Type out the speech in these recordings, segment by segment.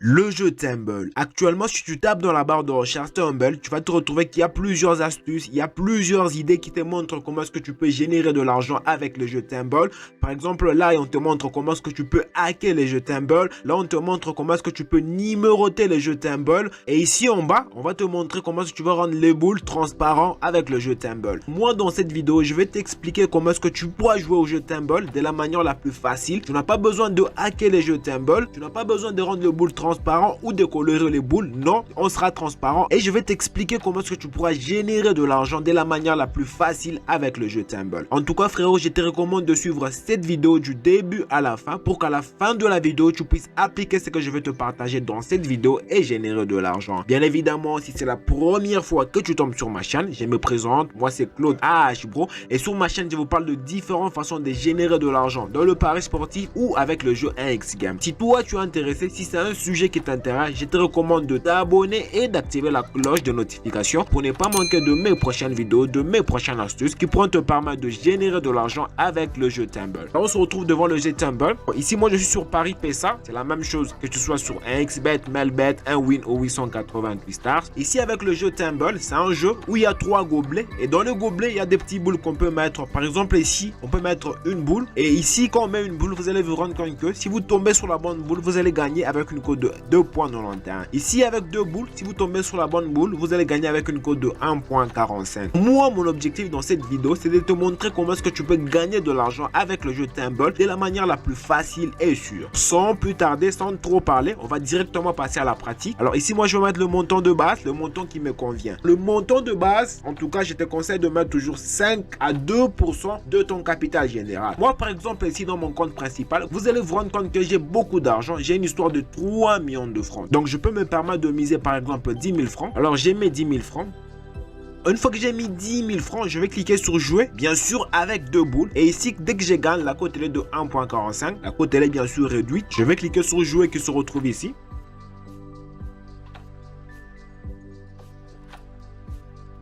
Le jeu Tumble. Actuellement, si tu tapes dans la barre de recherche Tumble, tu vas te retrouver qu'il y a plusieurs astuces, il y a plusieurs idées qui te montrent comment est-ce que tu peux générer de l'argent avec le jeu Tumble. Par exemple, là, on te montre comment est-ce que tu peux hacker les jeux Tumble. Là, on te montre comment est-ce que tu peux numéroter les jeux Tumble. Et ici en bas, on va te montrer comment est-ce que tu vas rendre les boules transparents avec le jeu Tumble. Moi, dans cette vidéo, je vais t'expliquer comment est-ce que tu pourras jouer au jeu Tumble de la manière la plus facile. Tu n'as pas besoin de hacker les jeux Tumble. Tu n'as pas besoin de rendre les boules transparentes ou de colorer les boules. Non, on sera transparent et je vais t'expliquer comment est-ce que tu pourras générer de l'argent de la manière la plus facile avec le jeu Tumble. En tout cas frérot, je te recommande de suivre cette vidéo du début à la fin pour qu'à la fin de la vidéo tu puisses appliquer ce que je vais te partager dans cette vidéo et générer de l'argent. Bien évidemment, si c'est la première fois que tu tombes sur ma chaîne, je me présente, moi c'est Claude AH Bro et sur ma chaîne je vous parle de différentes façons de générer de l'argent dans le pari sportif ou avec le jeu 1x Game. Si toi tu es intéressé, si c'est un sujet qui t'intéresse, je te recommande de t'abonner et d'activer la cloche de notification pour ne pas manquer de mes prochaines vidéos, de mes prochaines astuces qui pourront te permettre de générer de l'argent avec le jeu Tumble. Là, on se retrouve devant le jeu Tumble. Ici, moi, je suis sur Paris PESA. C'est la même chose que tu sois sur 1xBet, Melbet, 1win ou 888 stars. Ici, avec le jeu Tumble, c'est un jeu où il y a 3 gobelets. Et dans le gobelet, il y a des petits boules qu'on peut mettre. Par exemple, ici, on peut mettre une boule. Et ici, quand on met une boule, vous allez vous rendre compte que si vous tombez sur la bonne boule, vous allez gagner avec une cote de 2,91. Ici, avec deux boules, si vous tombez sur la bonne boule, vous allez gagner avec une cote de 1,45. Moi, mon objectif dans cette vidéo, c'est de te montrer comment est-ce que tu peux gagner de l'argent avec le jeu Tumble de la manière la plus facile et sûre. Sans plus tarder, sans trop parler, on va directement passer à la pratique. Alors ici, moi, je vais mettre le montant de base, le montant qui me convient. Le montant de base, en tout cas, je te conseille de mettre toujours 5 à 2% de ton capital général. Moi, par exemple, ici, dans mon compte principal, vous allez vous rendre compte que j'ai beaucoup d'argent. J'ai une histoire de 3 millions de francs. Donc, je peux me permettre de miser, par exemple, 10 000 francs. Alors, j'ai mes 10 000 francs. Une fois que j'ai mis 10 000 francs, je vais cliquer sur jouer, bien sûr avec deux boules. Et ici, dès que je gagne, la cote elle est de 1,45. La cote elle est bien sûr réduite. Je vais cliquer sur jouer qui se retrouve ici.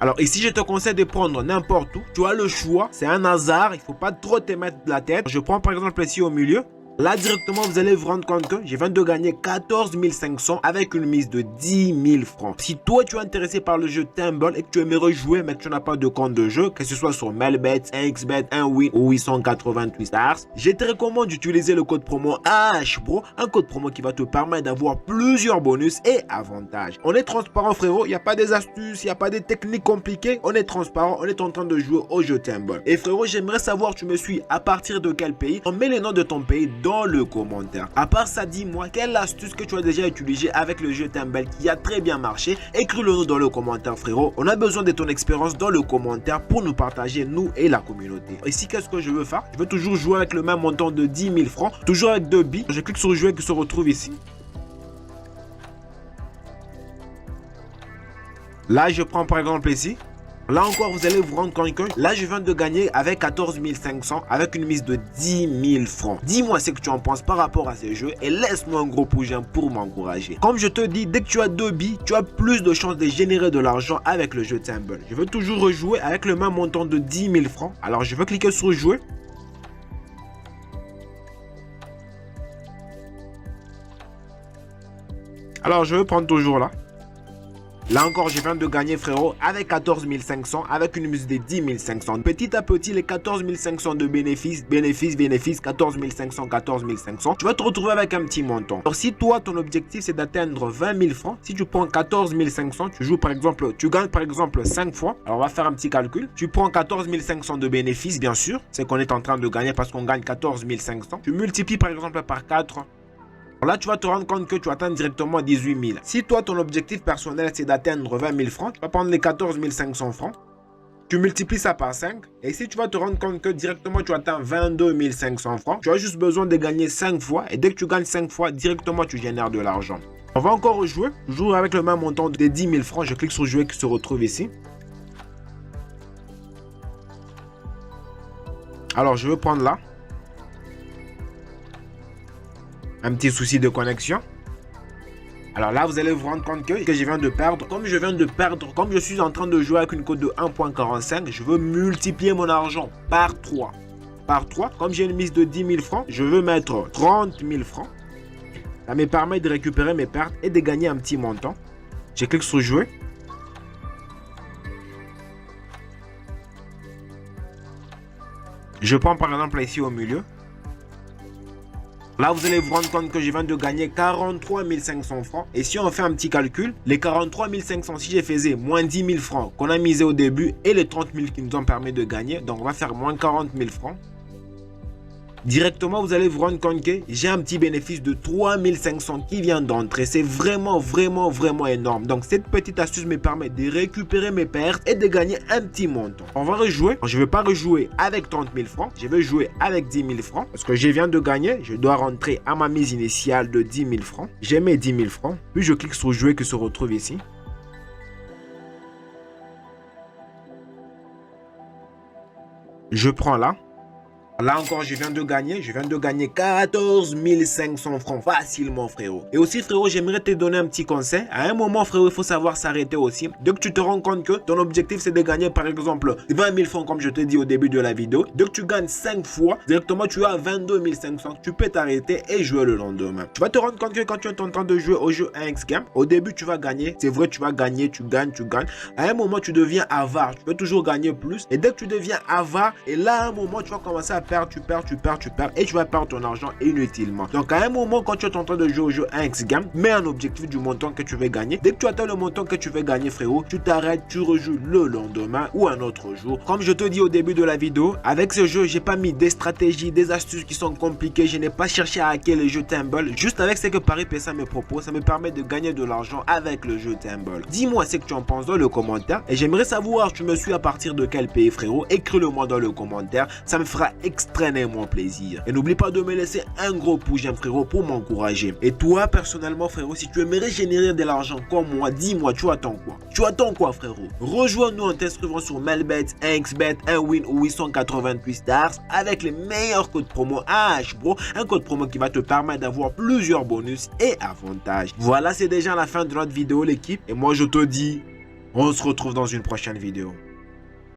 Alors ici, je te conseille de prendre n'importe où. Tu as le choix, c'est un hasard, il ne faut pas trop te mettre de la tête. Je prends par exemple ici au milieu. Là, directement, vous allez vous rendre compte que je viens de gagner 14 500 avec une mise de 10 000 francs. Si toi, tu es intéressé par le jeu Tumble et que tu aimerais jouer, mais que tu n'as pas de compte de jeu, que ce soit sur Melbet, 1xBet, 1win ou 888 stars, je te recommande d'utiliser le code promo AHBRO, un code promo qui va te permettre d'avoir plusieurs bonus et avantages. On est transparent, frérot, il n'y a pas des astuces, il n'y a pas des techniques compliquées. On est transparent, on est en train de jouer au jeu Tumble. Et frérot, j'aimerais savoir, tu me suis à partir de quel pays? On met le nom de ton pays dans le commentaire. À part ça, dis-moi quelle astuce que tu as déjà utilisée avec le jeu Tumble qui a très bien marché. Écris-le nous dans le commentaire, frérot. On a besoin de ton expérience dans le commentaire pour nous partager, nous et la communauté. Ici, qu'est-ce que je veux faire? Je veux toujours jouer avec le même montant de 10 000 francs, toujours avec 2 billes. Je clique sur jouer qui se retrouve ici. Là, je prends par exemple ici. Là encore, vous allez vous rendre compte que là, je viens de gagner avec 14 500 avec une mise de 10 000 francs. Dis-moi ce que tu en penses par rapport à ces jeux et laisse-moi un gros pouce j'aime pour m'encourager. Comme je te dis, dès que tu as 2 billes, tu as plus de chances de générer de l'argent avec le jeu Tumble. Je veux toujours rejouer avec le même montant de 10 000 francs. Alors, je vais cliquer sur jouer. Alors, je vais prendre toujours là. Là encore, je viens de gagner, frérot, avec 14 500, avec une mise de 10 500. Petit à petit, les 14 500 de bénéfices, 14 500, 14 500. Tu vas te retrouver avec un petit montant. Alors, si toi, ton objectif, c'est d'atteindre 20 000 francs, si tu prends 14 500, tu joues par exemple, tu gagnes par exemple 5 fois. Alors, on va faire un petit calcul. Tu prends 14 500 de bénéfices, bien sûr. C'est qu'on est en train de gagner parce qu'on gagne 14 500. Tu multiplies par exemple par 4. Là, tu vas te rendre compte que tu atteins directement 18 000. Si toi, ton objectif personnel, c'est d'atteindre 20 000 francs, tu vas prendre les 14 500 francs. Tu multiplies ça par 5. Et si tu vas te rendre compte que directement, tu atteins 22 500 francs, tu as juste besoin de gagner 5 fois. Et dès que tu gagnes 5 fois, directement, tu génères de l'argent. On va encore rejouer. Toujours avec le même montant de 10 000 francs. Je clique sur jouer qui se retrouve ici. Alors, je vais prendre là. Un petit souci de connexion. Alors là, vous allez vous rendre compte que je viens de perdre. Comme je suis en train de jouer avec une cote de 1,45, je veux multiplier mon argent par 3. Par 3, comme j'ai une mise de 10 000 francs, je veux mettre 30 000 francs. Ça me permet de récupérer mes pertes et de gagner un petit montant. Je clique sur jouer. Je prends par exemple ici au milieu. Là, vous allez vous rendre compte que je viens de gagner 43 500 francs. Et si on fait un petit calcul, les 43 500, si je faisais moins 10 000 francs qu'on a misé au début et les 30 000 qui nous ont permis de gagner, donc on va faire moins 40 000 francs. Directement, vous allez vous rendre compte que j'ai un petit bénéfice de 3 500 qui vient d'entrer. C'est vraiment énorme. Donc, cette petite astuce me permet de récupérer mes pertes et de gagner un petit montant. On va rejouer. Je ne vais pas rejouer avec 30 000 francs. Je vais jouer avec 10 000 francs. Parce que je viens de gagner. Je dois rentrer à ma mise initiale de 10 000 francs. J'ai mes 10 000 francs. Puis, je clique sur jouer qui se retrouve ici. Je prends là. Là encore, je viens de gagner 14 500 francs facilement, frérot. Et aussi, frérot, j'aimerais te donner un petit conseil. À un moment, frérot, il faut savoir s'arrêter aussi. Dès que tu te rends compte que ton objectif, c'est de gagner, par exemple, 20 000 francs, comme je te dis au début de la vidéo. Dès que tu gagnes 5 fois, directement, tu as 22 500. Tu peux t'arrêter et jouer le lendemain. Tu vas te rendre compte que quand tu es en train de jouer au jeu 1x Game, au début, tu vas gagner. C'est vrai, tu vas gagner, tu gagnes. À un moment, tu deviens avare. Tu peux toujours gagner plus. Et dès que tu deviens avare, et là, à un moment, tu vas commencer à tu perds et tu vas perdre ton argent inutilement. Donc à un moment, quand tu es en train de jouer au jeu 1x Game, mets un objectif du montant que tu veux gagner. Dès que tu atteins le montant que tu veux gagner, frérot, tu t'arrêtes, tu rejoues le lendemain ou un autre jour. Comme je te dis au début de la vidéo, avec ce jeu, j'ai pas mis des stratégies, des astuces qui sont compliquées. Je n'ai pas cherché à hacker le jeu Tumble. Juste avec ce que Paris PSA me propose, ça me permet de gagner de l'argent avec le jeu Tumble. Dis-moi ce que tu en penses dans le commentaire et j'aimerais savoir tu me suis à partir de quel pays, frérot. Écris-le moi dans le commentaire, ça me fera extrêmement plaisir. Et n'oublie pas de me laisser un gros pouce j'aime, frérot, pour m'encourager. Et toi personnellement, frérot, si tu aimerais générer de l'argent comme moi, dis-moi, tu attends quoi? Tu attends quoi, frérot? Rejoins-nous en t'inscrivant sur Melbet, 1xBet, 1win ou 888 stars avec les meilleurs codes promo AHBRO, un code promo qui va te permettre d'avoir plusieurs bonus et avantages. Voilà, c'est déjà la fin de notre vidéo, l'équipe. Et moi, je te dis, on se retrouve dans une prochaine vidéo.